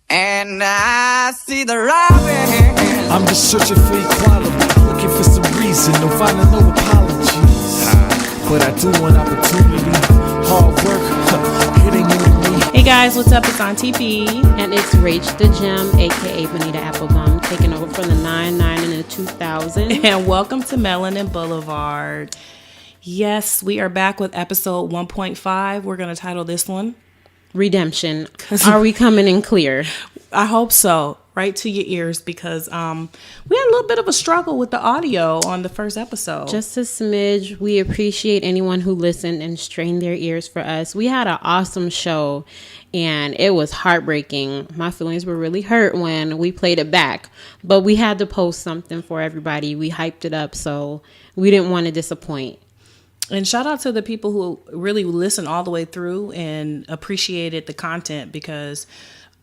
And I see the robin. I'm just searching for equality, looking for some reason, no finding no apologies. But I do want opportunity, hard work, it ain't new to me. Hey guys, what's up? It's Auntie Bee. And it's Rach the Gem, aka Bonita Applebum, taking over from the 99 and the 2000. And welcome to Melanin Blvd. Yes, we are back with episode 1.5. We're going to title this one Redemption. Are we coming in clear? I hope so. Right to your ears, because we had a little bit of a struggle with the audio on the first episode. Just a smidge. We appreciate anyone who listened and strained their ears for us. We had an awesome show, and it was heartbreaking. My feelings were really hurt when we played it back, but we had to post something for everybody. We hyped it up, so we didn't want to disappoint. And shout out to the people who really listened all the way through and appreciated the content, because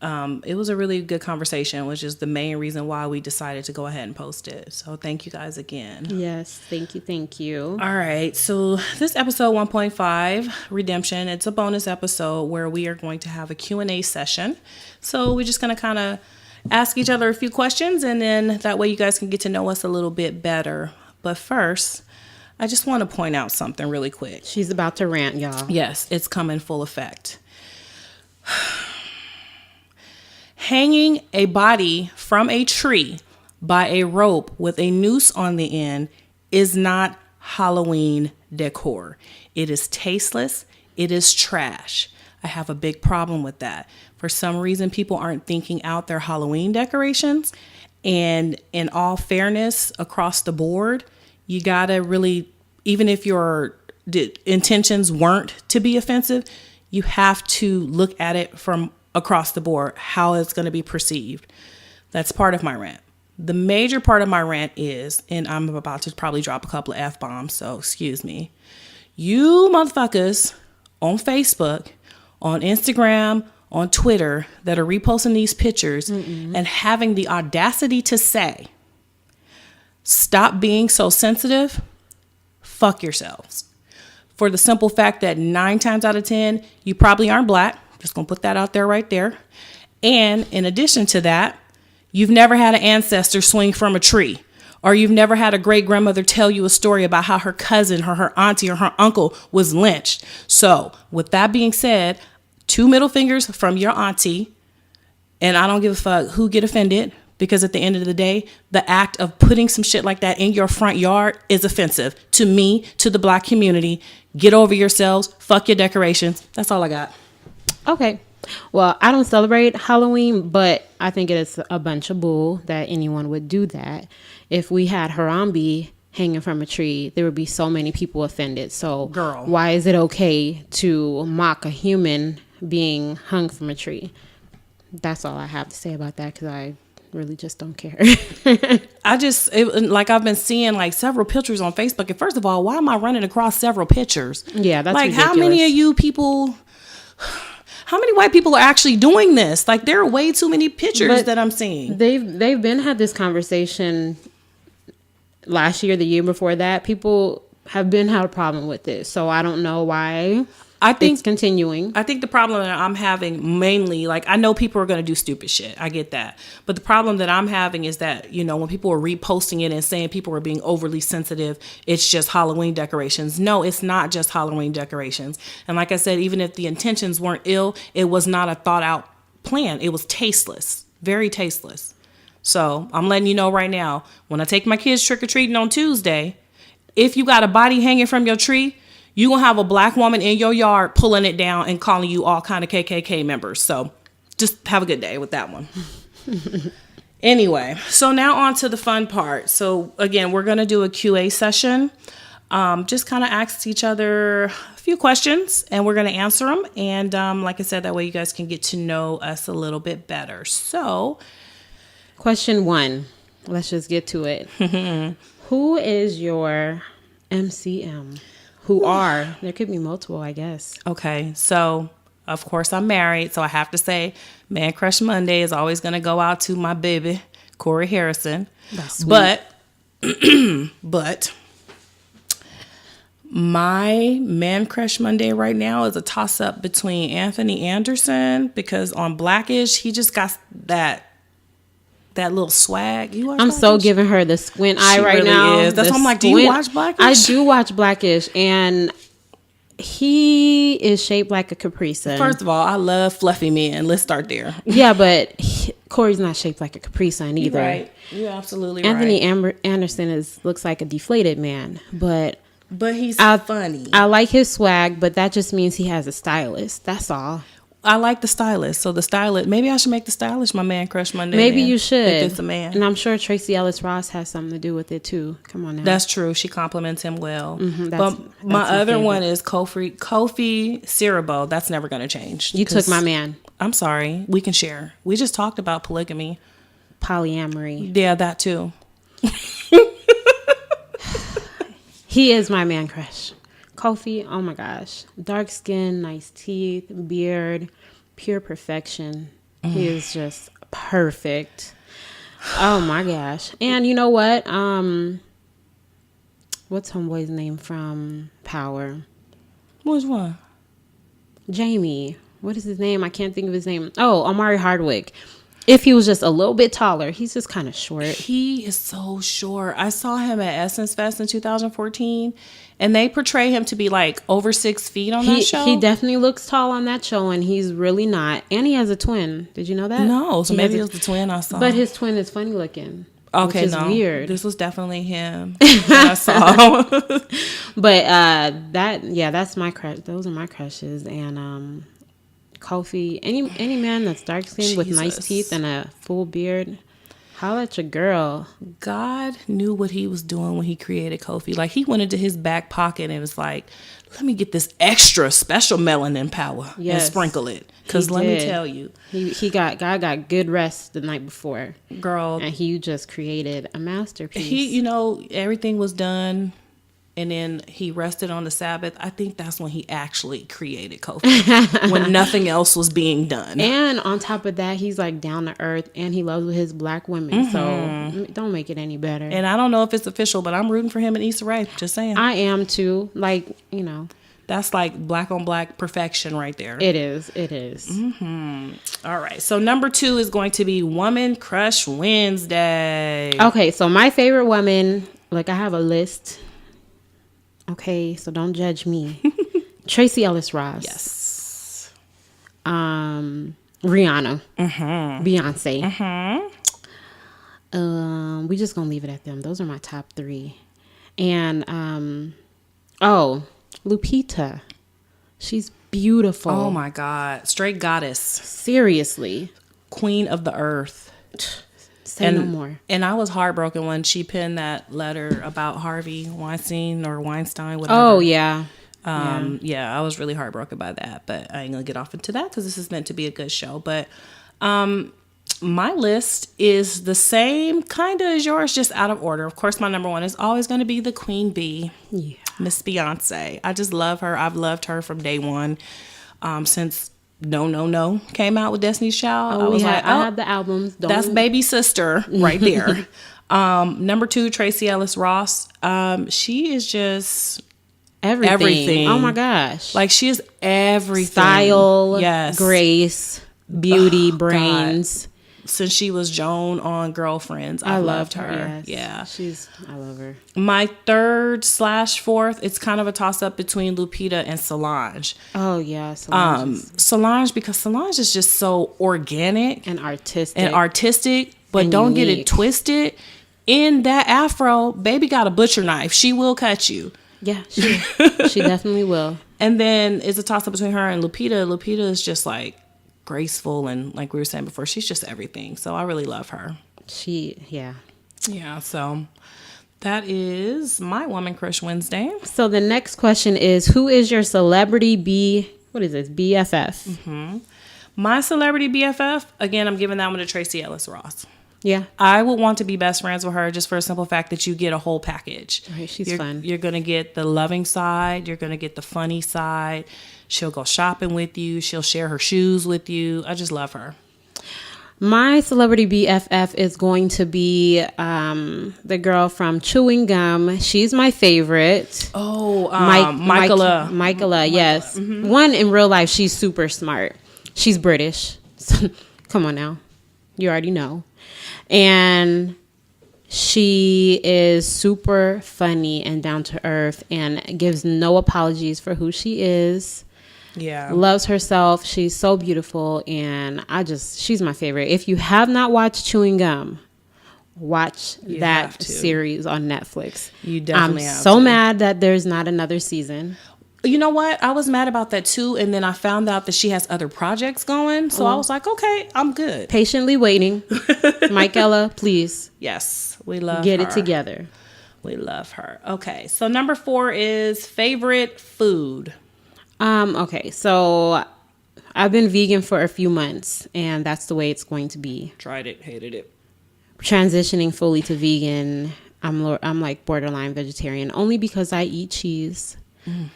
it was a really good conversation, which is the main reason why we decided to go ahead and post it. So thank you guys again. Yes, thank you, thank you. All right, so this episode 1.5, Redemption, it's a bonus episode where we are going to have a Q&A session. So we're just going to kind of ask each other a few questions, and then that way you guys can get to know us a little bit better. But first, I just want to point out something really quick. She's about to rant, y'all. Yes, it's coming full effect. Hanging a body from a tree by a rope with a noose on the end is not Halloween decor. It is tasteless. It is trash. I have a big problem with that. For some reason, people aren't thinking out their Halloween decorations. And in all fairness, across the board, you gotta really, even if your intentions weren't to be offensive, you have to look at it from across the board, how it's going to be perceived. That's part of my rant. The major part of my rant is, and I'm about to probably drop a couple of F-bombs, so excuse me. You motherfuckers on Facebook, on Instagram, on Twitter that are reposting these pictures and having the audacity to say, stop being so sensitive, fuck yourselves. For the simple fact that 9 times out of 10, you probably aren't black. Just gonna put that out there right there. And in addition to that, you've never had an ancestor swing from a tree, or you've never had a great grandmother tell you a story about how her cousin or her auntie or her uncle was lynched. So with that being said, 2 middle fingers from your auntie, and I don't give a fuck who get offended, because at the end of the day, the act of putting some shit like that in your front yard is offensive to me, to the black community. Get over yourselves. Fuck your decorations. That's all I got. Okay. Well, I don't celebrate Halloween, but I think it is a bunch of bull that anyone would do that. If we had Harambe hanging from a tree, there would be so many people offended. So girl, why is it okay to mock a human being hung from a tree? That's all I have to say about that, because I really just don't care. I've been seeing like several pictures on Facebook. And first of all, why am I running across several pictures? Yeah, that's like ridiculous. How many of you people... How many white people are actually doing this? Like, there are way too many pictures that I'm seeing. They've been had this conversation last year, the year before that. People have been had a problem with this, so I don't know why. I think it's continuing. I think the problem that I'm having mainly, like, I know people are going to do stupid shit. I get that. But the problem that I'm having is that, you know, when people are reposting it and saying people are being overly sensitive, it's just Halloween decorations. No, it's not just Halloween decorations. And like I said, even if the intentions weren't ill, it was not a thought out plan. It was tasteless, very tasteless. So I'm letting you know right now, when I take my kids trick-or-treating on Tuesday, if you got a body hanging from your tree, you're going to have a black woman in your yard pulling it down and calling you all kind of KKK members. So just have a good day with that one. Anyway, so now on to the fun part. So again, we're going to do a QA session. Just kind of ask each other a few questions, and we're going to answer them. And like I said, that way you guys can get to know us a little bit better. So question 1, let's just get to it. Who is your MCM? There could be multiple, I guess. Okay, so of course I'm married, so I have to say Man Crush Monday is always going to go out to my baby, Corey Harrison. That's sweet. But My man crush Monday right now is a toss up between Anthony Anderson, because on Blackish he just got that little swag. You watch I'm Blackish? so giving her the squint eye right really now. is. That's why I'm like, do you watch Blackish? I do watch Blackish, and he is shaped like a Capri Sun. First of all, I love fluffy men. Let's start there. Yeah, but Corey's not shaped like a Capri Sun either. You're right. You're absolutely Anthony right. Anderson looks like a deflated man, but he's funny. I like his swag, but that just means he has a stylist. That's all. I like the stylist. So the stylist, maybe I should make the stylist my man crush Monday. Maybe then, you should. if it's a man. And I'm sure Tracy Ellis Ross has something to do with it too. Come on now. That's true. She compliments him well. that's my other favorite. one is Kofi Cirabo. That's never going to change. You took my man. I'm sorry. We can share. We just talked about polygamy. Polyamory. Yeah, that too. He is my man crush. Kofi, oh my gosh. Dark skin, nice teeth, beard, pure perfection. He is just perfect. Oh my gosh. And you know what? What's homeboy's name from Power? Which one? Jamie. What is his name? I can't think of his name. Oh, Omari Hardwick. If he was just a little bit taller, he's just kind of short. He is so short. I saw him at Essence Fest in 2014, and they portray him to be like over 6 feet on that show. He definitely looks tall on that show, and he's really not. And he has a twin. Did you know that? No, so He maybe it has was the twin I saw. But his twin is funny looking. Okay, which is no, weird. This was definitely him that I saw. But that's my crush. Those are my crushes. And Kofi, any man that's dark skinned with nice teeth and a full beard, holla at your girl. God knew what he was doing when he created Kofi. Like, he went into his back pocket and was like, let me get this extra special melanin power and sprinkle it. Because let me tell you, God got good rest the night before, girl, and he just created a masterpiece. Everything was done, and then he rested on the Sabbath. I think that's when he actually created Kofi, when nothing else was being done. And on top of that, he's like down to earth, and he loves his black women. So don't make it any better. And I don't know if it's official, but I'm rooting for him and Issa Rae. Just saying. I am too. That's like black on black perfection right there. It is. All right. So number 2 is going to be Woman Crush Wednesday. Okay. So my favorite woman, I have a list. Okay. So don't judge me. Tracy Ellis Ross. Yes. Rihanna. Beyonce. We just gonna leave it at them. Those are my top 3. And Lupita. She's beautiful. Oh my God. Straight goddess. Seriously. Queen of the earth. Say no more. And I was heartbroken when she penned that letter about Harvey Weinstein, whatever. Oh, yeah. I was really heartbroken by that, but I ain't gonna get off into that because this is meant to be a good show. But my list is the same kind of as yours, just out of order. Of course, my number 1 is always going to be the Queen Bee, Miss Beyonce. I just love her. I've loved her from day one, since No came out with Destiny's Child. I have the albums. That's baby sister right there. Number 2, Tracy Ellis Ross. She is just everything. Oh my gosh! Like, she is everything. Style, yes, grace, beauty, brains. God. Since she was Joan on Girlfriends, I loved her. Yes. Yeah, I love her. My 3rd/4th, it's kind of a toss up between Lupita and Solange. Oh yeah, Solange, because Solange is just so organic and artistic, but don't get it twisted. In that afro, baby got a butcher knife. She will cut you. Yeah, she definitely will. And then it's a toss up between her and Lupita. Lupita is just like graceful, and like we were saying before, she's just everything. So I really love her. Yeah. So that is my Woman Crush Wednesday. So the next question is, who is your celebrity BFF? My celebrity BFF, again, I'm giving that one to Tracy Ellis Ross. Yeah. I would want to be best friends with her just for a simple fact that you get a whole package. Right, she's fun. You're going to get the loving side. You're going to get the funny side. She'll go shopping with you. She'll share her shoes with you. I just love her. My celebrity BFF is going to be the girl from Chewing Gum. She's my favorite. Oh, Michaela. Yes. Mm-hmm. One, in real life, she's super smart. She's British. Come on now. You already know. And she is super funny and down to earth and gives no apologies for who she is. Yeah. Loves herself. She's so beautiful. And she's my favorite. If you have not watched Chewing Gum, watch that series on Netflix. You definitely have to. I'm so mad that there's not another season. You know what? I was mad about that too. And then I found out that she has other projects going. So I was like, okay, I'm good. Patiently waiting. Michaela, please. Yes. We love her. Get it together. We love her. Okay. So number 4 is favorite food. Okay. So I've been vegan for a few months and that's the way it's going to be. Tried it. Hated it. Transitioning fully to vegan. I'm like borderline vegetarian only because I eat cheese.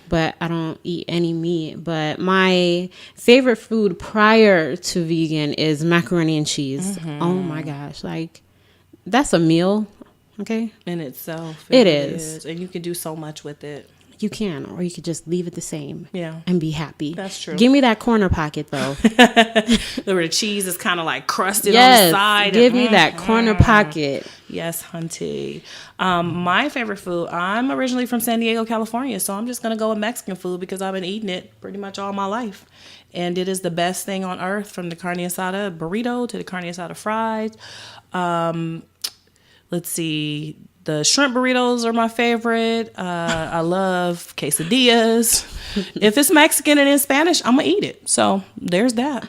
But I don't eat any meat. But my favorite food prior to vegan is macaroni and cheese. Mm-hmm. Oh my gosh. Like, that's a meal. Okay. In itself. It is. And you can do so much with it. You can, or you could just leave it the same. Yeah. And be happy. That's true. Give me that corner pocket though. Where the cheese is kind of like crusted on the side. Give me that corner pocket. Yes, hunty. My favorite food, I'm originally from San Diego, California, so I'm just going to go with Mexican food because I've been eating it pretty much all my life. And it is the best thing on earth, from the carne asada burrito to the carne asada fries. Let's see. The shrimp burritos are my favorite. I love quesadillas. If it's Mexican and in Spanish, I'm going to eat it. So there's that.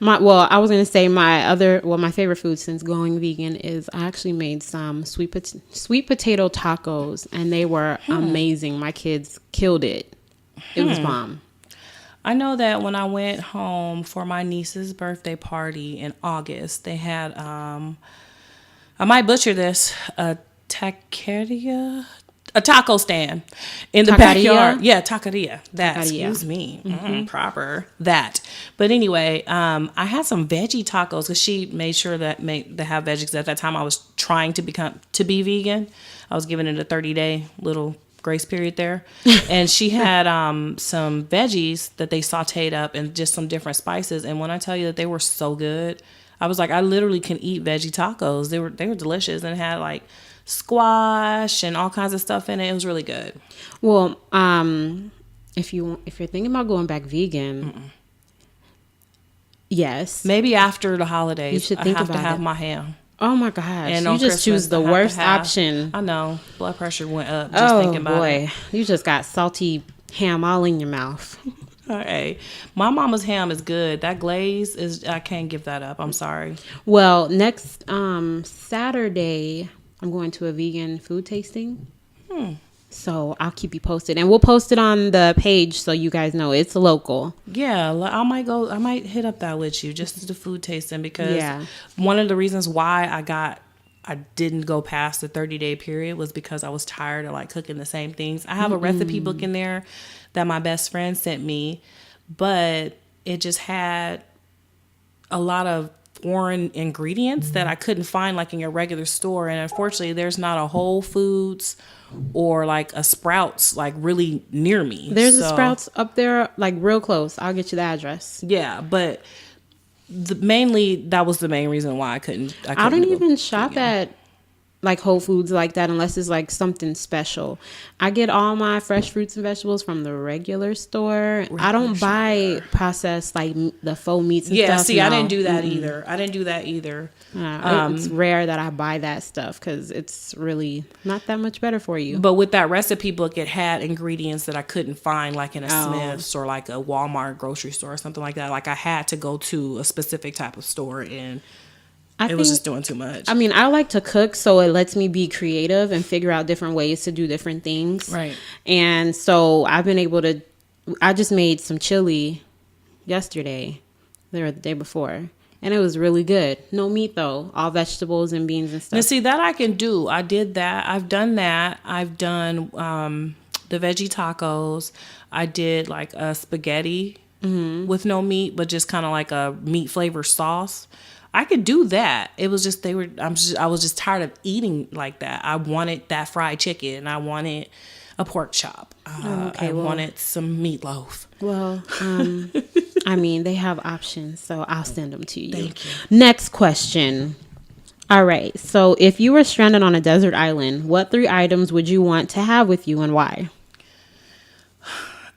I was going to say my favorite food since going vegan is I actually made some sweet potato tacos and they were amazing. My kids killed it. It was bomb. I know that when I went home for my niece's birthday party in August, they had, I might butcher this, a taco stand in the backyard. Yeah, taqueria. Excuse me. Mm-hmm. Proper. That. But anyway, I had some veggie tacos because she made sure that they have veggies. At that time, I was trying to be vegan. I was giving it a 30-day little grace period there. And she had some veggies that they sauteed up and just some different spices. And when I tell you that they were so good, I was like, I literally can eat veggie tacos. They were delicious and had like squash and all kinds of stuff in it. It was really good. Well, if you're thinking about going back vegan, yes, maybe after the holidays, you should think I have about to have it. my ham. Oh my gosh! And you just Christmas, choose the worst option. I know, blood pressure went up just thinking about it. You just got salty ham all in your mouth. All right, my mama's ham is good. That glaze is, I can't give that up. I'm sorry. Well, next Saturday, I'm going to a vegan food tasting. So I'll keep you posted. And we'll post it on the page so you guys know it's local. Yeah, I might hit up that with you just as the food tasting because one of the reasons why I didn't go past the 30-day period was because I was tired of like cooking the same things. I have a recipe book in there that my best friend sent me, but it just had a lot of foreign ingredients that I couldn't find like in your regular store. And unfortunately, there's not a Whole Foods or like a Sprouts like really near me. There's a Sprouts up there like real close. I'll get you the address. Yeah, but mainly that was the main reason why I couldn't I don't even shop at like Whole Foods like that unless it's like something special. I get all my fresh fruits and vegetables from the regular store. I don't buy processed like the faux meats and stuff. Yeah, see, no. I didn't do that either. It's rare that I buy that stuff because it's really not that much better for you. But with that recipe book, it had ingredients that I couldn't find like in a Smith's or like a Walmart grocery store or something like that. Like I had to go to a specific type of store and it was just doing too much. I mean, I like to cook, so it lets me be creative and figure out different ways to do different things. Right. And so I've been able to, I just made some chili yesterday, or the day before, and it was really good. No meat though, all vegetables and beans and stuff. Now see, that I can do. I did that. I've done that. I've done the veggie tacos. I did like a spaghetti with no meat, but just kind of like a meat flavor sauce. I could do that. It was just I was just tired of eating like that. I wanted that fried chicken. I wanted a pork chop. I wanted some meatloaf. Well, I mean, they have options, so I'll send them to you. Thank you. Next question. All right. So if you were stranded on a desert island, what 3 items would you want to have with you and why?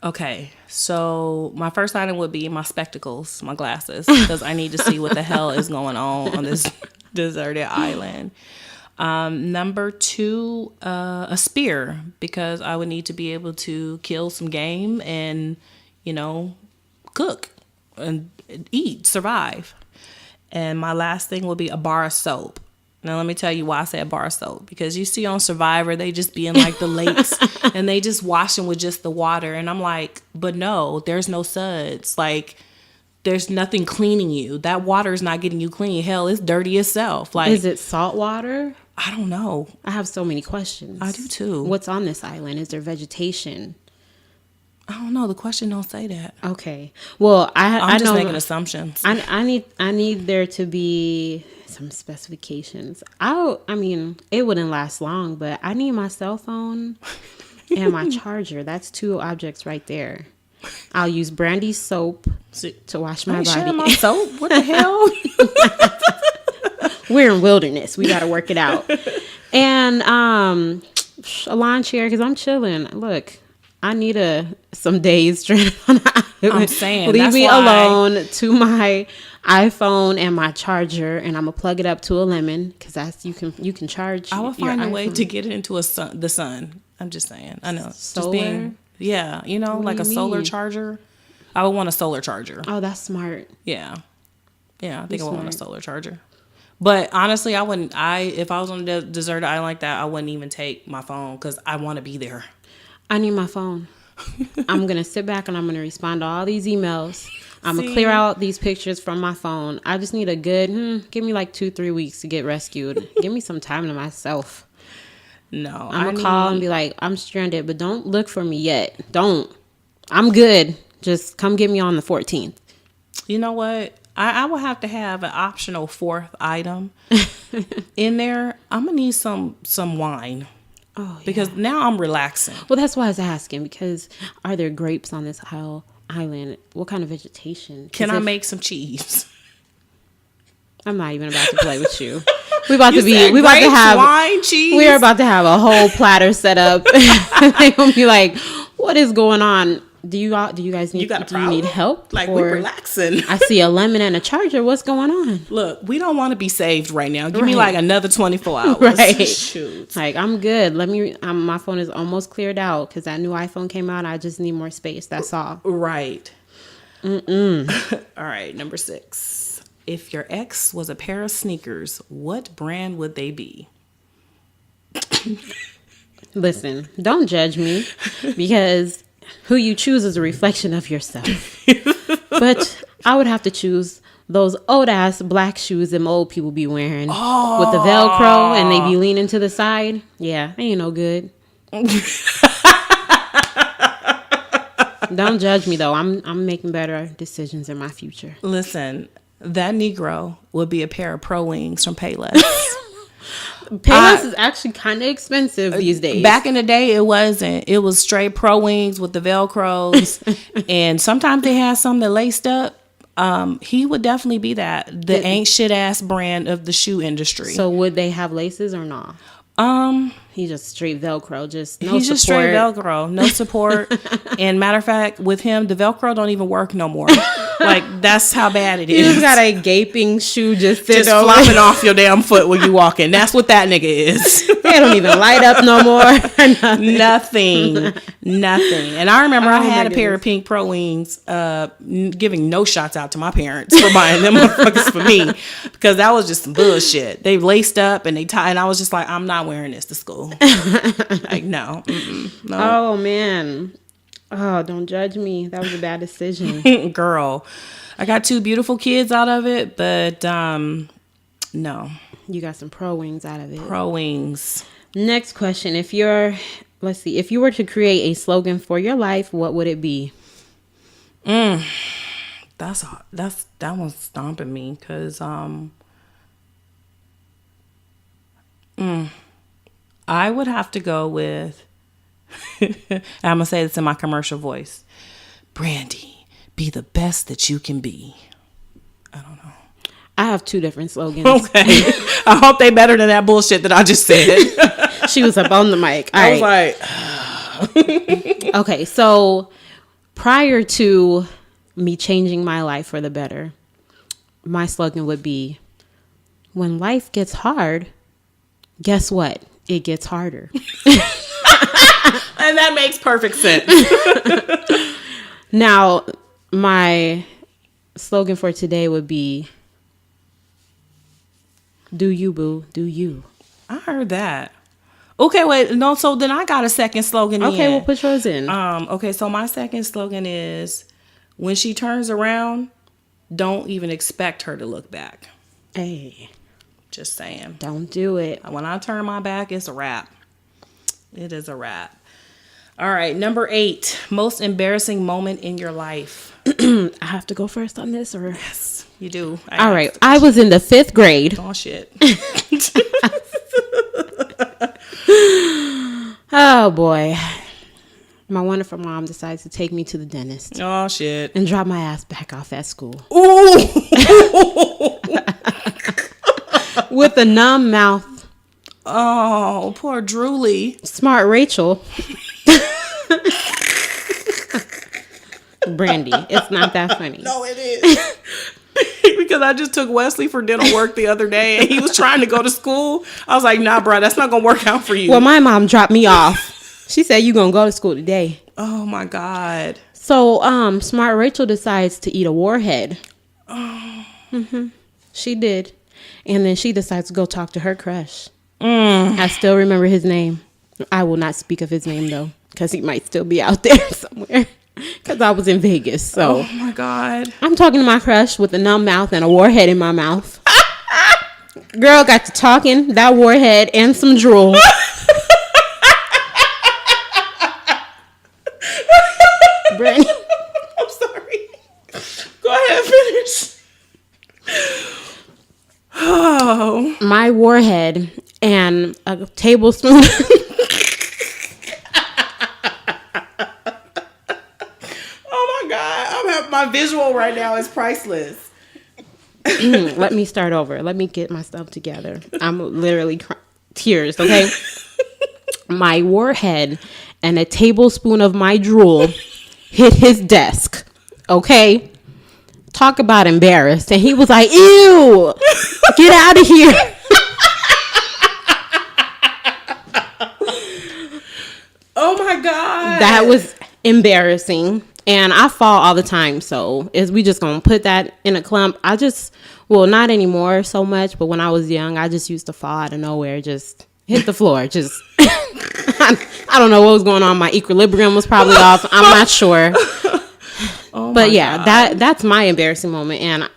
Okay. So my first item would be my spectacles, my glasses, because I need to see what the hell is going on this deserted island. Number 2, a spear, because I would need to be able to kill some game and, cook and eat, survive. And my last thing would be a bar of soap. Now, let me tell you why I say a bar of soap. Because you see on Survivor, they just be in like the lakes and they just washing with just the water. And I'm like, but no, there's no suds. Like, there's nothing cleaning you. That water is not getting you clean. Hell, it's dirty itself. Like, is it salt water? I don't know. I have so many questions. I do too. What's on this island? Is there vegetation? I don't know. The question don't say that. Okay. Well, I'm just know, making assumptions. I need there to be some specifications. I mean, it wouldn't last long, but I need my cell phone and my charger. That's 2 objects right there. I'll use Brandy's soap to wash my body. My soap? What the hell? We're in wilderness. We got to work it out. And a lawn chair because I'm chilling. Look, I need some days stranded on an island. I'm saying, leave me alone to my iPhone and my charger, and I'm gonna plug it up to a lemon because that's you can charge. I will find a way to get it into the sun. I'm just saying. I know. Solar. Like a solar charger. I would want a solar charger. Oh, that's smart. Yeah. I think I would want a solar charger. But honestly, I wouldn't. If I was on a deserted island like that, I wouldn't even take my phone because I want to be there. I need my phone. I'm going to sit back and I'm going to respond to all these emails. I'm going to clear out these pictures from my phone. I just need a good, give me like 2-3 weeks to get rescued. Give me some time to myself. No. I'm going to call and be like, I'm stranded, but don't look for me yet. Don't. I'm good. Just come get me on the 14th. You know what? I will have to have an optional 4th item in there. I'm going to need some wine. Oh, yeah. Because now I'm relaxing. Well, that's why I was asking, because are there grapes on this island? What kind of vegetation? Can I make some cheese? I'm not even about to play with you. We about to have wine, cheese. We are about to have a whole platter set up. They're gonna be like, "What is going on? Do you guys need? Do you need help? Like, we're relaxing. I see a lemon and a charger. What's going on? Look, we don't want to be saved right now. Give me like another 24 hours. Right. Shoot. Like, I'm good. My phone is almost cleared out because that new iPhone came out. I just need more space. That's all. Right. All right. Number 6. If your ex was a pair of sneakers, what brand would they be? Listen, don't judge me because who you choose is a reflection of yourself. But I would have to choose those old ass black shoes them old people be wearing with the Velcro and they be leaning to the side. Yeah, they ain't no good. Don't judge me though. I'm making better decisions in my future. Listen, that Negro would be a pair of Pro Wings from Payless. Payless is actually kind of expensive these days. Back in the day, it wasn't. It was straight Pro Wings with the Velcros. And sometimes they had some that laced up. He would definitely be that. The ain't shit ass brand of the shoe industry. So would they have laces or not? He's just straight Velcro, just no he's support. Just straight Velcro, no support. And matter of fact, with him, the Velcro don't even work no more. Like, that's how bad it is. You just got a gaping shoe just flopping off your damn foot when you walking. That's what that nigga is. They don't even light up no more. Nothing. And I remember I had a pair of pink Pro Wings, giving no shots out to my parents for buying them motherfuckers for me, because that was just some bullshit. They laced up and they tied, and I was just like, I'm not wearing this to school. Like, no. No. Oh man. Oh, don't judge me. That was a bad decision. Girl, I got 2 beautiful kids out of it, but no. You got some Pro Wings out of it. Pro Wings. Next question. If you were to create a slogan for your life, what would it be? That one's stomping me, because I would have to go with, I'm going to say this in my commercial voice. Brandy, be the best that you can be. I don't know. I have 2 different slogans. Okay. I hope they better than that bullshit that I just said. She was up on the mic. All I right. was like, Okay, so prior to me changing my life for the better, my slogan would be, when life gets hard, guess what? It gets harder. and that makes perfect sense. Now, my slogan for today would be, do you, boo, do you. I heard that. Okay, wait, no, so then I got a second slogan. Okay, in. we'll put yours in. Okay, so my second slogan is, when she turns around, don't even expect her to look back. Hey, Just saying. don't do it. When I turn my back, it's a wrap. It is a wrap. All right, number 8, most embarrassing moment in your life. I have to go first on this, or? Yes, you do. All right, I was in the 5th grade. Oh, shit. Oh, boy. My wonderful mom decides to take me to the dentist Oh, shit. and drop my ass back off at school. Ooh. With a numb mouth. Oh, poor Drooly. Smart Rachel. Brandy, it's not that funny. No, it is. Because I just took Wesley for dental work the other day and he was trying to go to school. I was like, nah, bro, that's not going to work out for you. Well, my mom dropped me off. She said, you going to go to school today. Oh, my God. So, Smart Rachel decides to eat a warhead. Oh. She did. And then she decides to go talk to her crush. I still remember his name. I will not speak of his name, though, because he might still be out there somewhere. Because I was in Vegas, so. Oh, my God. I'm talking to my crush with a numb mouth and a warhead in my mouth. Girl got to talking, that warhead, and some drool. Brittany. I'm sorry. Go ahead, finish. Oh. My warhead and a tablespoon. Oh, my God. My visual right now is priceless. Let me start over. Let me get myself together. I'm literally tears, okay? My warhead and a tablespoon of my drool hit his desk, okay? Talk about embarrassed. And he was like, ew, get out of here. Oh, my God. That was embarrassing. And I fall all the time. So is we just going to put that in a clump? Well, not anymore so much. But when I was young, I just used to fall out of nowhere. Just hit the floor. Just, I don't know what was going on. My equilibrium was probably off. I'm not sure. But yeah, God. that's my embarrassing moment. And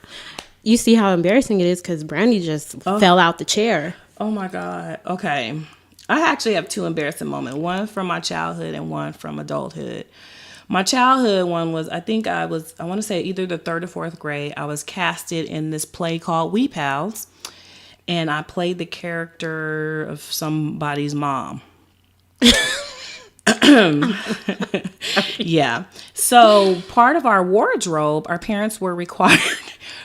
you see how embarrassing it is because Brandy just fell out the chair. Oh, my God. Okay. I actually have 2 embarrassing moments. One from my childhood and one from adulthood. My childhood one was, I want to say either the 3rd or 4th grade. I was casted in this play called We Pals. And I played the character of somebody's mom. Yeah. So part of our wardrobe, our parents were required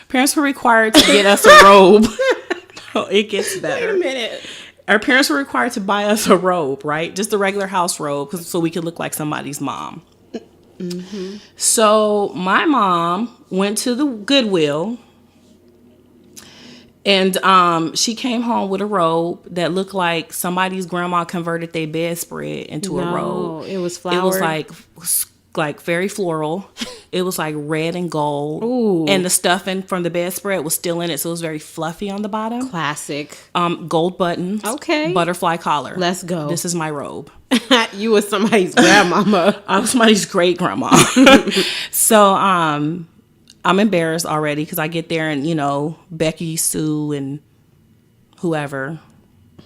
to get us a robe. Oh, it gets better. Wait a minute. Our parents were required to buy us a robe, right? Just a regular house robe, so we could look like somebody's mom. Mm-hmm. So my mom went to the Goodwill, and she came home with a robe that looked like somebody's grandma converted their bedspread into a robe. It was flowered. It was like very floral. It was like red and gold. Ooh. And the stuffing from the bedspread was still in it, so it was very fluffy on the bottom. Classic. Gold buttons. Okay. Butterfly collar. Let's go. This is my robe. You was somebody's grandmama. I was somebody's great grandma. So I'm embarrassed already because I get there and, Becky, Sue, and whoever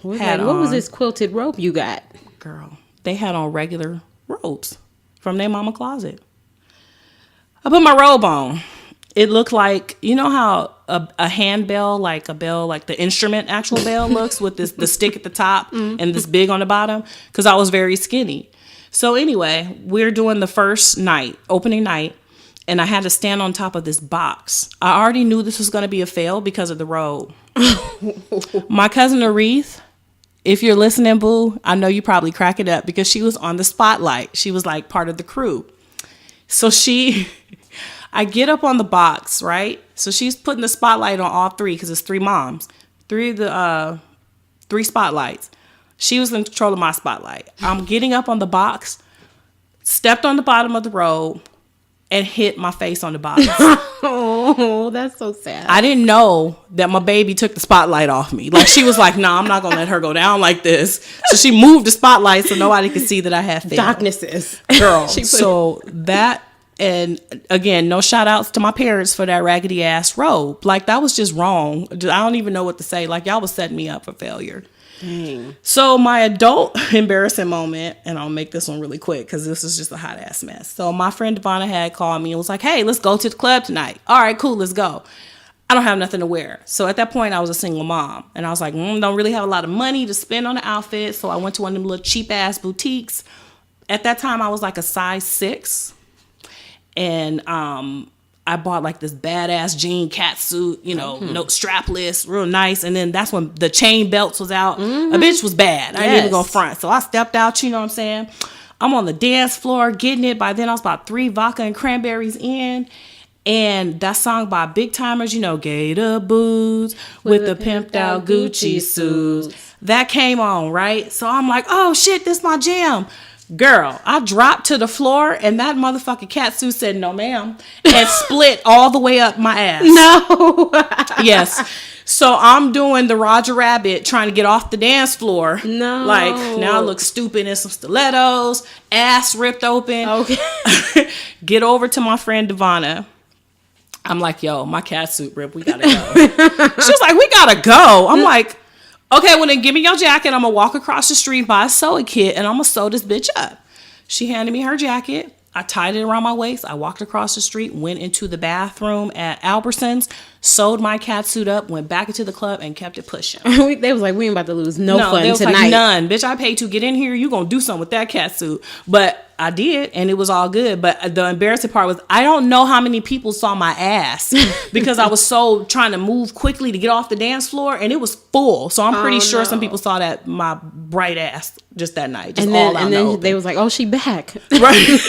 What was this quilted robe you got? Girl, they had on regular robes from their mama closet. I put my robe on. It looked like, you know how a hand bell, like a bell, like the instrument actual bell looks, with the stick at the top and this big on the bottom, because I was very skinny. So anyway, we're doing the first night, opening night, and I had to stand on top of this box. I already knew this was going to be a fail because of the robe. My cousin Aretha, if you're listening, boo, I know you probably crack it up, because she was on the spotlight. She was like part of the crew. So I get up on the box, right? So she's putting the spotlight on all three, because it's three moms, three spotlights. She was in control of my spotlight. I'm getting up on the box, stepped on the bottom of the robe, and hit my face on the box. Oh, that's so sad. I didn't know that my baby took the spotlight off me. Like, she was like, "Nah, I'm not gonna let her go down like this." So she moved the spotlight so nobody could see that I had failed. Darknesses. Girl. So that, and again, no shout outs to my parents for that raggedy ass robe. Like, that was just wrong. I don't even know what to say. Like, y'all was setting me up for failure. Dang. So my adult embarrassing moment, and I'll make this one really quick because this is just a hot ass mess. So my friend Devonna had called me and was like, "Hey, let's go to the club tonight." All right, cool, let's go. I don't have nothing to wear. So at that point, I was a single mom, and I was like, don't really have a lot of money to spend on the outfit. So I went to one of them little cheap ass boutiques. At that time, I was like a size 6, and I bought like this badass jean cat suit, no strapless, real nice. And then that's when the chain belts was out. A bitch was bad. I didn't even go front. So I stepped out, you know what I'm saying? I'm on the dance floor getting it. By then I was about 3 vodka and cranberries in. And that song by Big Timers, Gator Boots with the pimped out Gucci suits. That came on, right? So I'm like, oh shit, this my jam. Girl, I dropped to the floor, and that motherfucking catsuit said, "No, ma'am," and split all the way up my ass. No. Yes. So I'm doing the Roger Rabbit, trying to get off the dance floor. No. Like, now I look stupid in some stilettos, ass ripped open. Okay. Get over to my friend Devonna. I'm like, "Yo, my catsuit ripped. We gotta go." She was like, "We gotta go." I'm like, "Okay, well then give me your jacket. I'm gonna walk across the street, buy a sewing kit, and I'm gonna sew this bitch up." She handed me her jacket. I tied it around my waist. I walked across the street, went into the bathroom at Albertsons, sewed my catsuit up, went back into the club, and kept it pushing. They was like, "We ain't about to lose no fun they was tonight." Like, none. Bitch, I paid to get in here. You gonna do something with that catsuit. But I did, and it was all good. But the embarrassing part was, I don't know how many people saw my ass because I was so trying to move quickly to get off the dance floor, and it was full. So I'm pretty sure some people saw that my bright ass just that night. Just and then they was like, "Oh, she back." Right.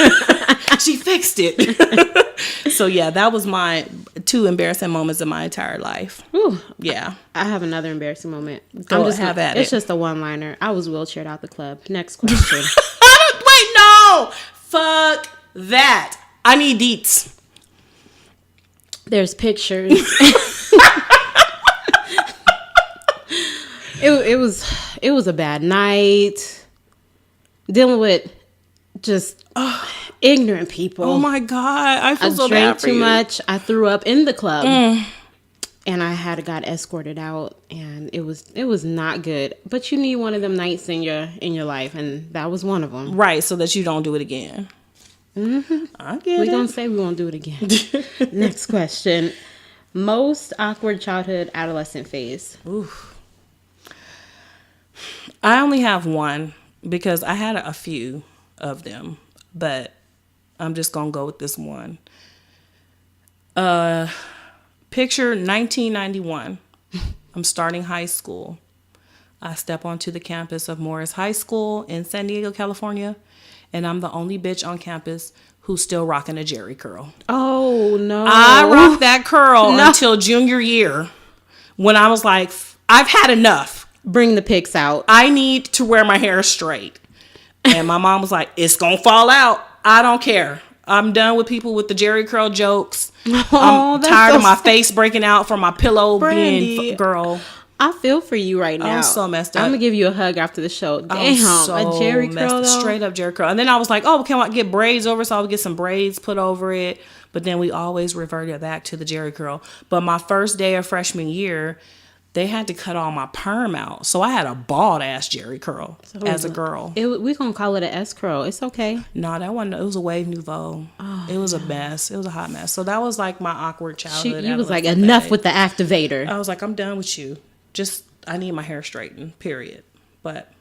She fixed it. So yeah, that was my 2 embarrassing moments in my entire life. Ooh, yeah. I have another embarrassing moment. It's just a one-liner. I was wheelchaired out the club. Next question. Wait, no. Fuck that. I need deets. There's pictures. It was a bad night. Dealing with just ignorant people. Oh my God. I feel so bad for you. I drank too much. I threw up in the club. And I got escorted out, and it was not good. But you need one of them nights in your life, and that was one of them. Right, so that you don't do it again. Mm-hmm. I get it. We're going to say we won't do it again. Next question. Most awkward childhood adolescent phase. Oof. I only have one because I had a few of them, but I'm just going to go with this one. Picture 1991. I'm starting high school. I step onto the campus of Morris High School in San Diego, California, and I'm the only bitch on campus who's still rocking a jerry curl. Oh, no. I rocked that curl until junior year when I was like, I've had enough. Bring the pics out. I need to wear my hair straight. And my mom was like, it's going to fall out. I don't care. I'm done with people with the jerry curl jokes. I'm tired of my face breaking out from my pillow being girl. I feel for you right now. I'm so messed up. I'm gonna give you a hug after the show. Damn, a jerry curl though? Straight up jerry curl. And then I was like, oh, can I get braids over? So I would get some braids put over it. But then we always reverted back to the jerry curl. But my first day of freshman year, they had to cut all my perm out. So I had a bald ass Jerry curl as a girl. We gonna call it an S curl. It's okay. No, that wasn't. It was a wave nouveau. It was a mess. It was a hot mess. So that was like my awkward childhood. You was like, enough with the activator. I was like, I'm done with you. Just, I need my hair straightened, period. But,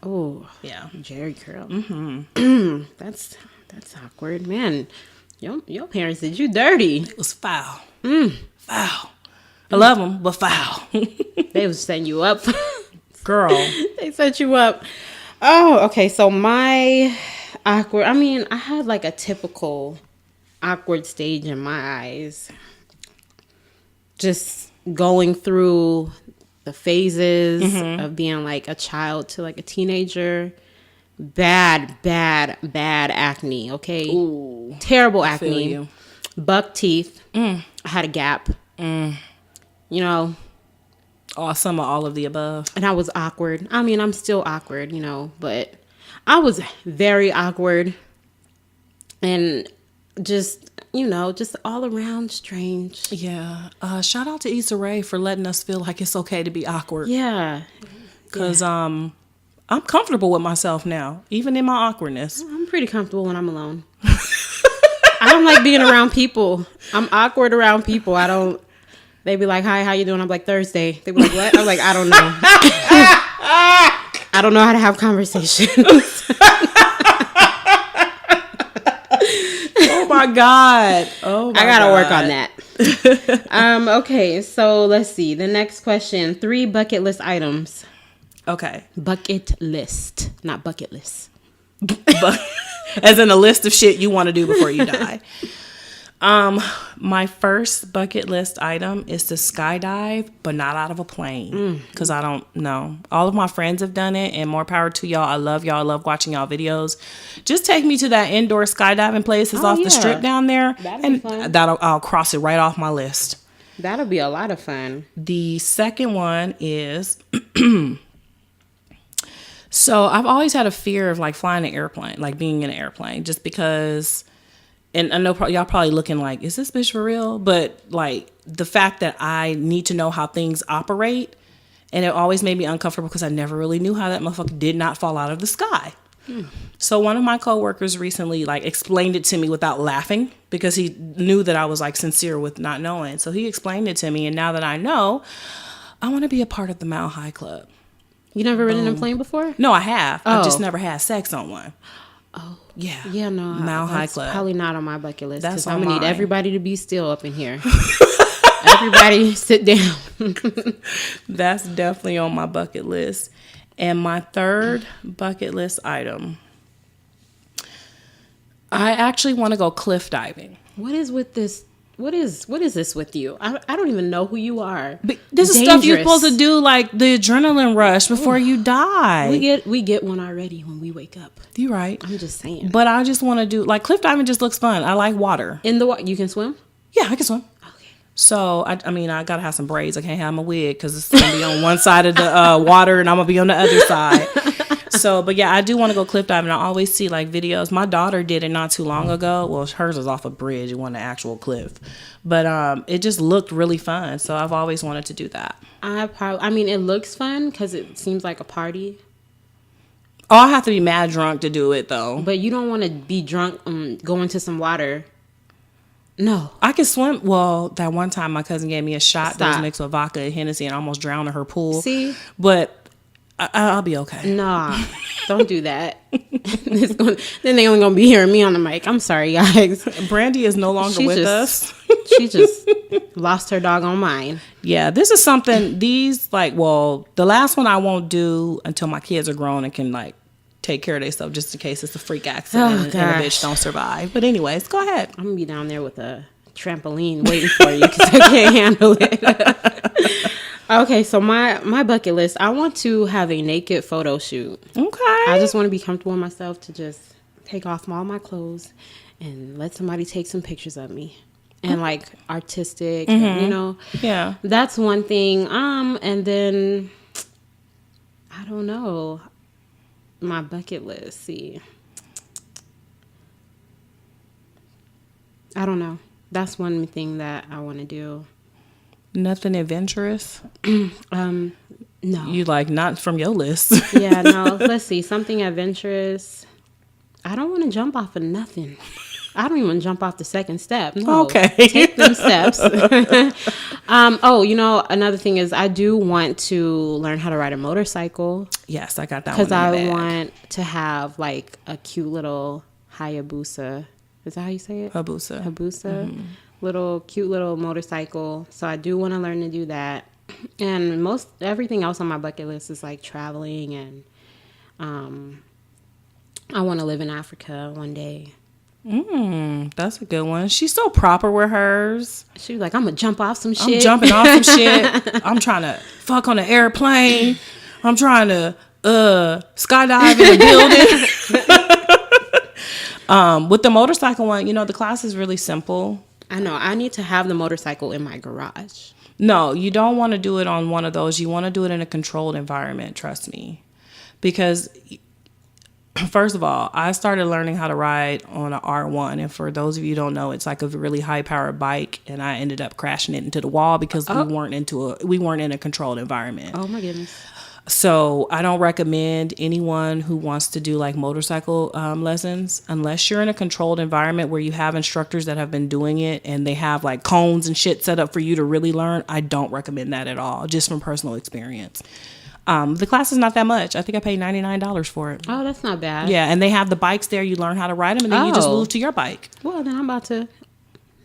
yeah. Jerry curl. Mm-hmm. That's awkward. Man, your parents did you dirty. It was foul. Foul. I love them, but foul. They was setting you up. Girl. They set you up. Oh, okay. So my awkward, I had like a typical awkward stage in my eyes. Just going through the phases of being like a child to like a teenager. Bad acne, okay? Ooh, terrible I feel acne. you. Buck teeth. I had a gap. You know. Some of all of the above. And I was awkward. I'm still awkward, but I was very awkward. And just all around strange. Yeah. Shout out to Issa Rae for letting us feel like it's okay to be awkward. Yeah. Because I'm comfortable with myself now, even in my awkwardness. I'm pretty comfortable when I'm alone. I don't like being around people. I'm awkward around people. They be like, hi, how you doing? I'm like, Thursday. They be like, what? I'm like, I don't know. I don't know how to have conversations. Oh my God. Oh my God. I gotta work on that. Okay, so let's see. The next question. 3 bucket list items. Okay. Bucket list, not bucket list. As in a list of shit you want to do before you die. My first bucket list item is to skydive, but not out of a plane. Because I don't know. All of my friends have done it, and more power to y'all. I love y'all. I love watching y'all videos. Just take me to that indoor skydiving place that's off the strip down there. That'd be fun. I'll cross it right off my list. That'll be a lot of fun. The second one is... So I've always had a fear of like flying an airplane, like being in an airplane, just because, and I know y'all probably looking like, is this bitch for real? But like the fact that I need to know how things operate, and it always made me uncomfortable because I never really knew how that motherfucker did not fall out of the sky. So one of my coworkers recently like explained it to me without laughing because he knew that I was like sincere with not knowing. So he explained it to me, and now that I know, I want to be a part of the Mile High Club. You never ridden in a plane before? No, I have. I've just never had sex on one. Oh. Yeah. Yeah, no. Mile High Club. Probably not on my bucket list. That's I'm going to need mine. everybody to be still up in here. Everybody sit down. That's definitely on my bucket list. And my third bucket list item, I actually want to go cliff diving. What is with this? What is this with you? I don't even know who you are. But this is stuff you're supposed to do, like the adrenaline rush before you die. We get one already when we wake up. You're right. I'm just saying. But I just want to do, like, cliff diving just looks fun. I like water. In the water, you can swim? Yeah, I can swim. Okay. So, I gotta have some braids. I can't have my wig because it's gonna be on one side of the water and I'm gonna be on the other side. So, but yeah, I do want to go cliff diving. I always see like videos. My daughter did it not too long ago. Well, hers was off a bridge. It wasn't an actual cliff. But it just looked really fun. So I've always wanted to do that. It looks fun because it seems like a party. Oh, I have to be mad drunk to do it though. But you don't want to be drunk go into some water. No. I can swim. Well, that one time my cousin gave me a shot that was mixed with vodka and Hennessy and I almost drowned in her pool. See? But I'll be okay. Nah, don't do that. Then they only gonna be hearing me on the mic. I'm sorry, guys. Brandy is no longer with us. She just lost her doggone mind. Yeah, this is something. The last one I won't do until my kids are grown and can like take care of themselves, just in case it's a freak accident and the bitch don't survive. But anyways, go ahead. I'm gonna be down there with a trampoline waiting for you because I can't handle it. Okay, so my bucket list, I want to have a naked photo shoot. Okay. I just want to be comfortable with myself to just take off all my clothes and let somebody take some pictures of me. And like artistic, Yeah. That's one thing. And then I don't know. My bucket list, see. I don't know. That's one thing that I want to do. Nothing adventurous. No. You like not from your list. Yeah, no. Let's see. Something adventurous. I don't want to jump off of nothing. I don't even jump off the second step. No. Okay. Take them steps. Another thing is I do want to learn how to ride a motorcycle. Yes, I got that one. Because I want to have like a cute little Hayabusa. Is that how you say it? Hayabusa. Mm-hmm. Cute little motorcycle. So I do want to learn to do that. And everything else on my bucket list is like traveling, and I want to live in Africa one day. That's a good one. She's so proper with hers. She was like, I'm gonna jump off some shit. I'm jumping off some shit. I'm trying to fuck on an airplane. I'm trying to skydive in a building. With the motorcycle one, the class is really simple. I know. I need to have the motorcycle in my garage. No, you don't want to do it on one of those. You want to do it in a controlled environment, trust me. Because, first of all, I started learning how to ride on an R1. And for those of you who don't know, it's like a really high-powered bike. And I ended up crashing it into the wall because we weren't in a controlled environment. Oh, my goodness. So I don't recommend anyone who wants to do like motorcycle lessons unless you're in a controlled environment where you have instructors that have been doing it and they have like cones and shit set up for you to really learn. I don't recommend that at all, just from personal experience. The class is not that much. I think I paid $99 for it. Oh, that's not bad. Yeah, and they have the bikes there. You learn how to ride them, and then you just move to your bike. Well, then I'm about to...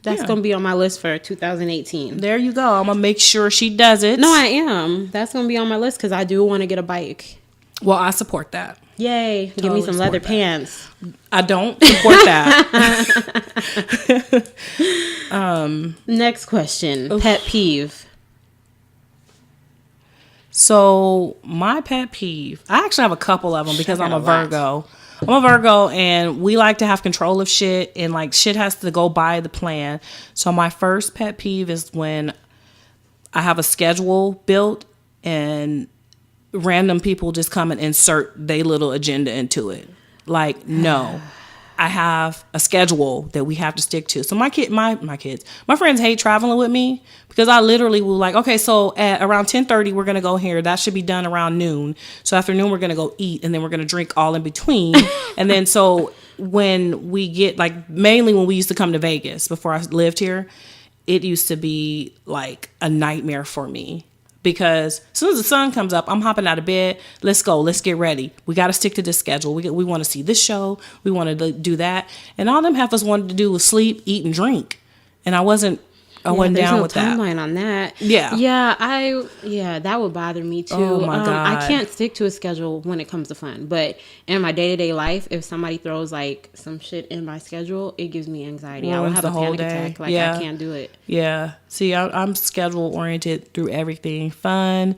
That's going to be on my list for 2018. There you go. I'm going to make sure she does it. No, I am. That's going to be on my list because I do want to get a bike. Well, I support that. Yay. Give me some leather pants. I don't support that. Next question. Oof. Pet peeve. So my pet peeve, I actually have a couple of them because I'm a Virgo. I'm a Virgo, and we like to have control of shit, and like shit has to go by the plan. So my first pet peeve is when I have a schedule built and random people just come and insert their little agenda into it. Like, no, I have a schedule that we have to stick to. So my friends hate traveling with me because I literally will like, okay, so at around 10:30, we're going to go here. That should be done around noon. So after noon, we're going to go eat, and then we're going to drink all in between. And then so when we get like, mainly when we used to come to Vegas before I lived here, it used to be like a nightmare for me. Because as soon as the sun comes up, I'm hopping out of bed. Let's go. Let's get ready. We got to stick to this schedule. We want to see this show. We want to do that. And all them heifers wanted to do was sleep, eat, and drink. And I wasn't down with that. There's no timeline on that. Yeah. Yeah, that would bother me too. Oh my God. I can't stick to a schedule when it comes to fun. But in my day-to-day life, if somebody throws like some shit in my schedule, it gives me anxiety. I will have a panic attack. Like, I can't do it. Yeah. See, I'm schedule oriented through everything. Fun,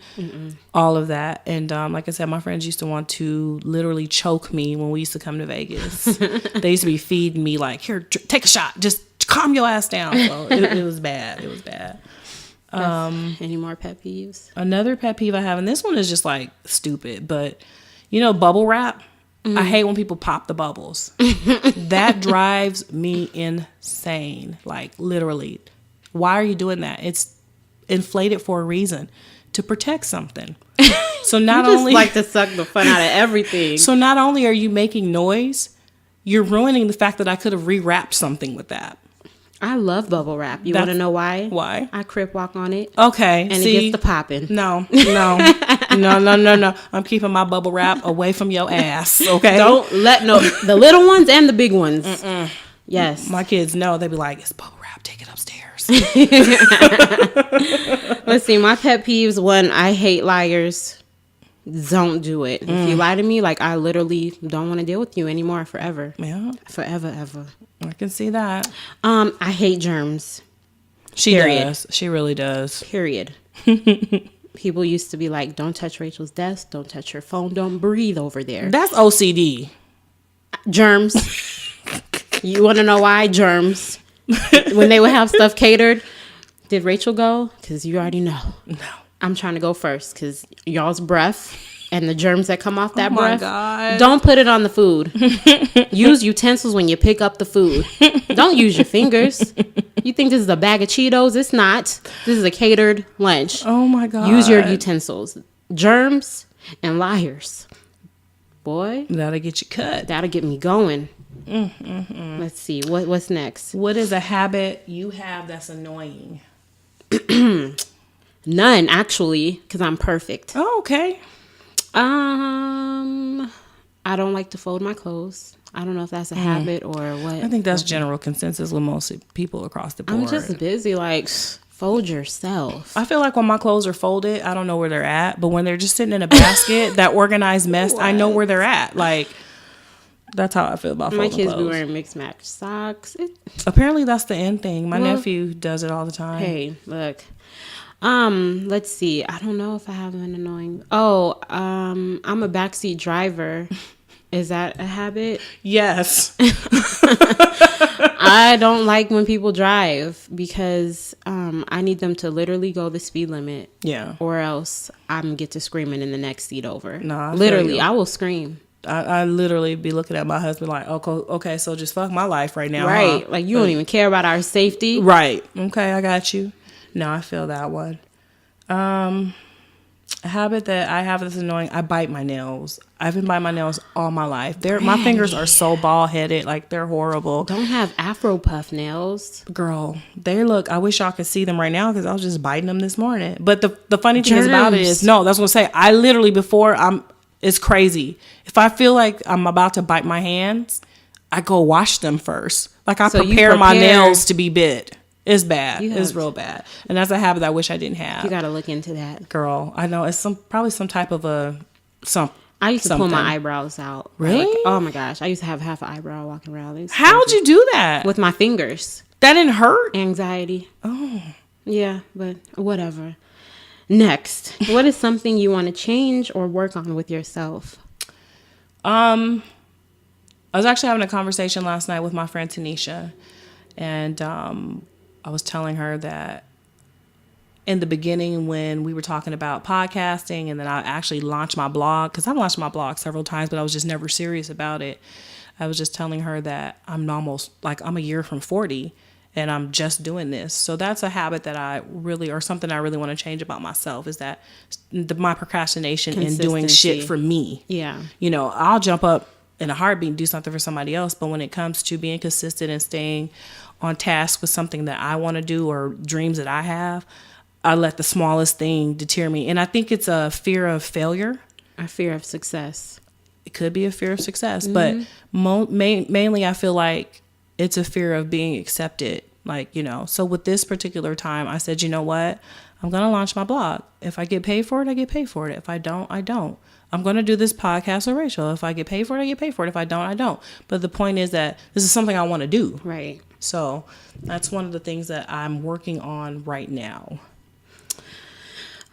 all of that. And like I said, my friends used to want to literally choke me when we used to come to Vegas. They used to be feeding me like, here, take a shot. Just calm your ass down. So it was bad. It was bad. Any more pet peeves? Another pet peeve I have, and this one is just like stupid, but bubble wrap. I hate when people pop the bubbles. That drives me insane. Like literally, why are you doing that? It's inflated for a reason, to protect something. So not you just only like to suck the fun out of everything. So not only are you making noise, you're ruining the fact that I could have rewrapped something with that. I love bubble wrap. You want to know why? Why? I crip walk on it. Okay. And it gets the popping. No. I'm keeping my bubble wrap away from your ass. Okay. Don't let the little ones and the big ones. Yes. My kids know. They be like, it's bubble wrap. Take it upstairs. Let's see. My pet peeves, one, I hate liars. Don't do it. If you lie to me, like I literally don't want to deal with you anymore forever. Yeah. Forever, ever. I can see that. I hate germs. She does. She really does. Period. People used to be like, don't touch Rachel's desk. Don't touch her phone. Don't breathe over there. That's OCD. Germs. You want to know why? Germs. When they would have stuff catered, did Rachel go? Because you already know. No. I'm trying to go first because y'all's breath and the germs that come off that breath. God. Don't put it on the food. Use utensils when you pick up the food. Don't use your fingers. You think this is a bag of Cheetos? It's not. This is a catered lunch. Oh my God. Use your utensils. germs, and liars. Boy, That'll get you cut. that'll get me going. Let's see. What's next? What is a habit you have that's annoying? None, actually, because I'm perfect. Oh, okay. I don't like to fold my clothes. I don't know if that's a habit or what. I think that's general consensus with most people across the board. I'm just busy. Like, fold yourself. I feel like when my clothes are folded, I don't know where they're at. But when they're just sitting in a basket, that organized mess, I know where they're at. Like, that's how I feel about folding My kids clothes. be wearing mixed match socks. Apparently, that's the end thing. My nephew does it all the time. Hey, look. Let's see. I don't know if I have an annoying. Oh, I'm a backseat driver. Is that a habit? Yes. I don't like when people drive because I need them to literally go the speed limit. Yeah. Or else I'm get to screaming in the next seat over. Nah, I feel literally, you. I will scream. I literally be looking at my husband like, okay, so just fuck my life right now. Right. Huh? Like, you don't even care about our safety. Right. Okay, I got you. No, I feel that one. A habit that I have that's annoying, I bite my nails. I've been biting my nails all my life. My fingers are so bald headed, like they're horrible. Don't have Afro puff nails. Girl, they look, I wish y'all could see them right now because I was just biting them this morning. But the funny thing is about it is, no, that's what I'm saying. I literally, it's crazy. If I feel like I'm about to bite my hands, I go wash them first. Like I prepare my nails to be bit. It's bad. It's real bad. And that's a habit that I wish I didn't have. You got to look into that. Girl, I know. It's probably some type of I used to pull my eyebrows out. Really? Like, oh my gosh. I used to have half an eyebrow walking around. How'd you do that? With my fingers. That didn't hurt? Anxiety. Oh. Yeah, but whatever. Next. What is something you want to change or work on with yourself? I was actually having a conversation last night with my friend Tanisha. And I was telling her that in the beginning when we were talking about podcasting and then I actually launched my blog, because I've launched my blog several times, but I was just never serious about it. I was just telling her that I'm a year from 40 and I'm just doing this. So that's a habit that something I really want to change about myself is that my procrastination in doing shit for me. Yeah. You know, I'll jump up in a heartbeat and do something for somebody else. But when it comes to being consistent and staying on task with something that I want to do or dreams that I have, I let the smallest thing deter me. And I think it's a fear of failure. A fear of success. It could be a fear of success, but mainly I feel like it's a fear of being accepted. Like, you know, so with this particular time, I said, you know what? I'm going to launch my blog. If I get paid for it, I get paid for it. If I don't, I don't. I'm going to do this podcast with Rachel. If I get paid for it, I get paid for it. If I don't, I don't. But the point is that this is something I want to do. Right. So that's one of the things that I'm working on right now.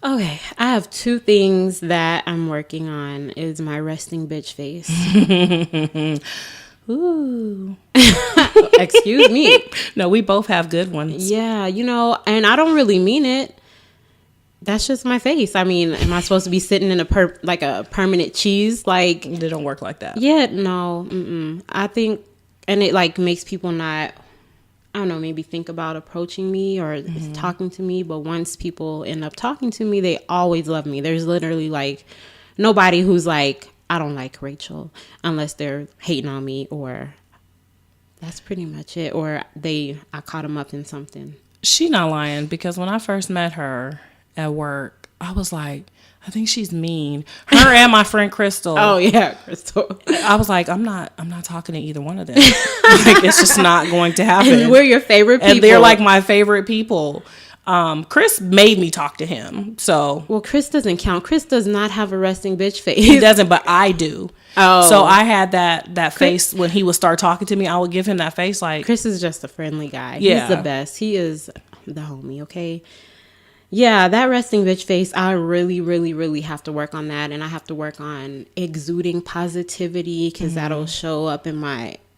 Okay. I have two things that I'm working on is my resting bitch face. Ooh. Excuse me. No, we both have good ones. Yeah, you know, and I don't really mean it. That's just my face. I mean, am I supposed to be sitting in a permanent cheese? Like, They don't work like that. Yeah, no. I think, and it like makes people not, I don't know, maybe think about approaching me or talking to me. But once people end up talking to me, they always love me. There's literally like nobody who's like, I don't like Rachel unless they're hating on me, or that's pretty much it. Or I caught them up in something. She not lying, because when I first met her at work, I was like, I think she's mean. Her and my friend Crystal. Oh yeah, Crystal. I was like, I'm not talking to either one of them. Like, it's just not going to happen. And we're your favorite people. And they're like my favorite people. Chris made me talk to him. So, well, Chris doesn't count. Chris does not have a resting bitch face. He doesn't, but I do. Oh. So I had that face when he would start talking to me. I would give him that face like, Chris is just a friendly guy. Yeah. He's the best. He is the homie, okay? Yeah, that resting bitch face, I really, really, really have to work on that. And I have to work on exuding positivity, because that'll show up in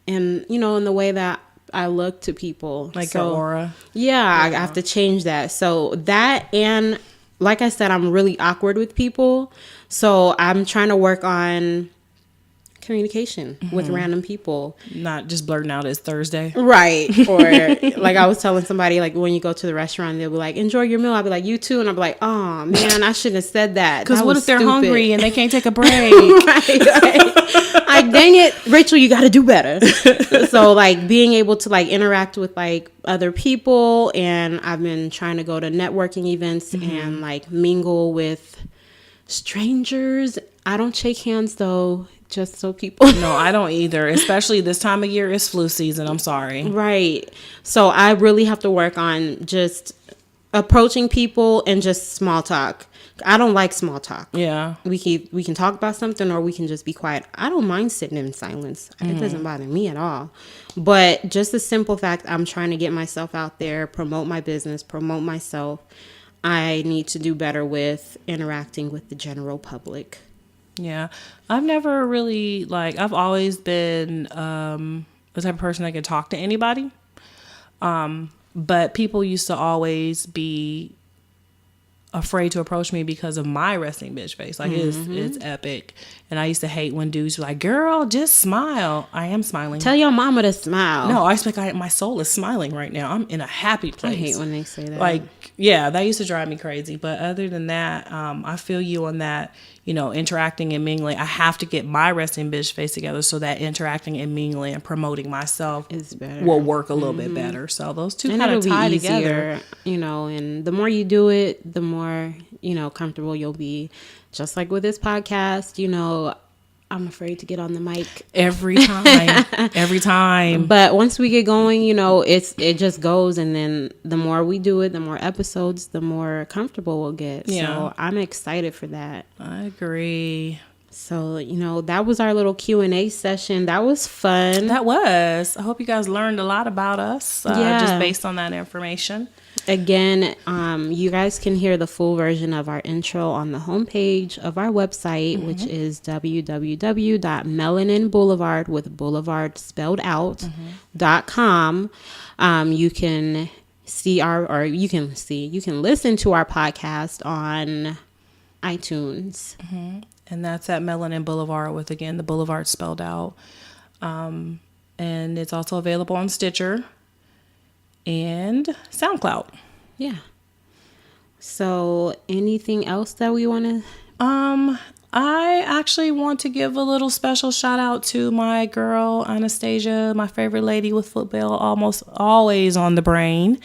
the way that I look to people. Like your aura. Yeah, I have to change that. So that, and like I said, I'm really awkward with people. So I'm trying to work on communication with random people. Not just blurting out it's Thursday. Right. Or like I was telling somebody, like when you go to the restaurant, they'll be like, enjoy your meal. I'll be like, you too. And I'll be like, oh man, I shouldn't have said that. Because what if they're stupid. hungry and they can't take a break? right. Like, dang it, Rachel, you got to do better. So like being able to like interact with like other people, and I've been trying to go to networking events and like mingle with strangers. I don't shake hands though, just so people No, I don't either. Especially this time of year, it's flu season. I'm sorry. Right. So I really have to work on just approaching people and just small talk. I don't like small talk. Yeah. We can talk about something, or we can just be quiet. I don't mind sitting in silence. It doesn't bother me at all. But just the simple fact I'm trying to get myself out there, promote my business, promote myself. I need to do better with interacting with the general public. Yeah. I've never really, like, I've always been the type of person that can talk to anybody. But people used to always be afraid to approach me because of my resting bitch face. Like, it's epic. And I used to hate when dudes were like, girl, just smile. I am smiling. Tell your mama to smile. No, I expect my soul is smiling right now. I'm in a happy place. I hate when they say that. Like, yeah, that used to drive me crazy. But other than that, I feel you on that, you know, interacting and mingling. I have to get my resting bitch face together so that interacting and mingling and promoting myself is better. Will work a little bit better. So those two and kind of tie easier, together. You know, and the more you do it, the more, you know, comfortable you'll be. Just like with this podcast, you know, I'm afraid to get on the mic every time. But once we get going, you know, it just goes, and then the more we do it, the more episodes, the more comfortable we'll get. Yeah. So I'm excited for that. I agree. So, you know, that was our little Q&A session. That was fun. That was. I hope you guys learned a lot about us just based on that information. Again, you guys can hear the full version of our intro on the homepage of our website, which is www.melaninblvd with boulevard spelled out .com. You can you can listen to our podcast on iTunes. And that's at Melanin Blvd with, again, the Boulevard spelled out. And it's also available on Stitcher and SoundCloud. Yeah. So anything else that we want to? I actually want to give a little special shout out to my girl, Anastasia, my favorite lady with football almost always on the brain.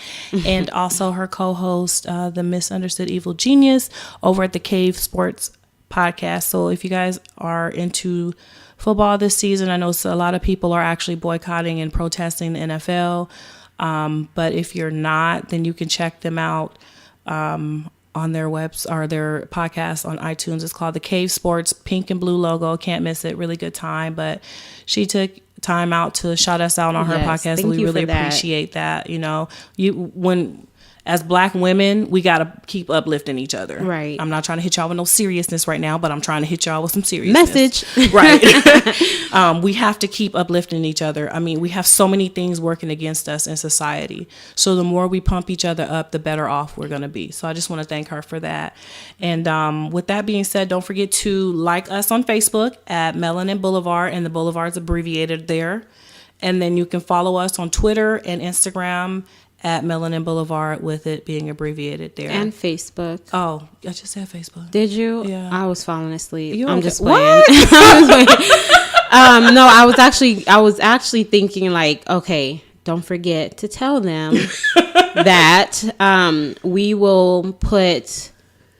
And also her co-host, the Misunderstood Evil Genius over at the Cave Sports podcast. So if you guys are into football this season, I know a lot of people are actually boycotting and protesting the NFL. But if you're not, then you can check them out on their webs or their podcast on iTunes. It's called The Cave Sports, pink and blue logo. Can't miss it. Really good time. But she took time out to shout us out on her podcast. And we really appreciate that. You know, as Black women, we got to keep uplifting each other. Right. I'm not trying to hit y'all with no seriousness right now, but I'm trying to hit y'all with some seriousness. Message. Right. We have to keep uplifting each other. I mean, we have so many things working against us in society. So the more we pump each other up, the better off we're going to be. So I just want to thank her for that. And with that being said, don't forget to like us on Facebook at Melanin Blvd, and the Boulevard's abbreviated there. And then you can follow us on Twitter and Instagram at Melanin Blvd with it being abbreviated there. And Facebook. Oh, I just said Facebook. Did you? Yeah. I was falling asleep. You I'm okay? just playing. What? No, I was actually thinking like, okay, don't forget to tell them that we will put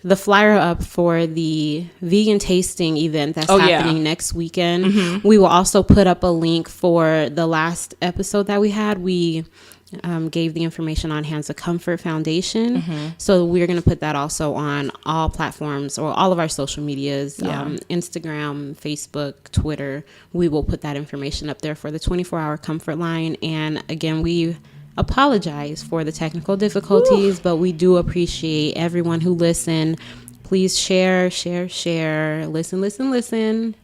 the flyer up for the vegan tasting event that's happening next weekend. We will also put up a link for the last episode that we had. We gave the information on Hands of Comfort Foundation. So we're going to put that also on all platforms or all of our social medias, Instagram, Facebook, Twitter. We will put that information up there for the 24-hour comfort line. And again, we apologize for the technical difficulties, but we do appreciate everyone who listened. Please share, listen.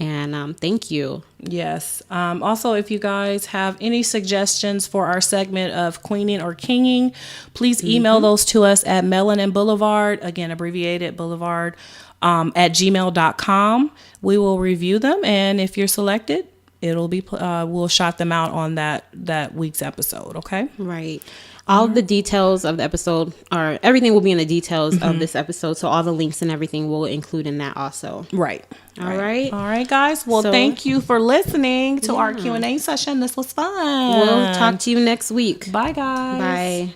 And thank you. Yes. Also, if you guys have any suggestions for our segment of queening or kinging, please email those to us at Melanin Blvd, again, abbreviated Boulevard, at gmail.com. We will review them, and if you're selected, it'll be we'll shout them out on that week's episode. Okay. Right. All the details of the episode, or everything will be in the details of this episode. So all the links and everything will include in that also. Right. All right, guys. Well, So- thank you for listening to our Q&A session. This was fun. We'll talk to you next week. Bye, guys. Bye.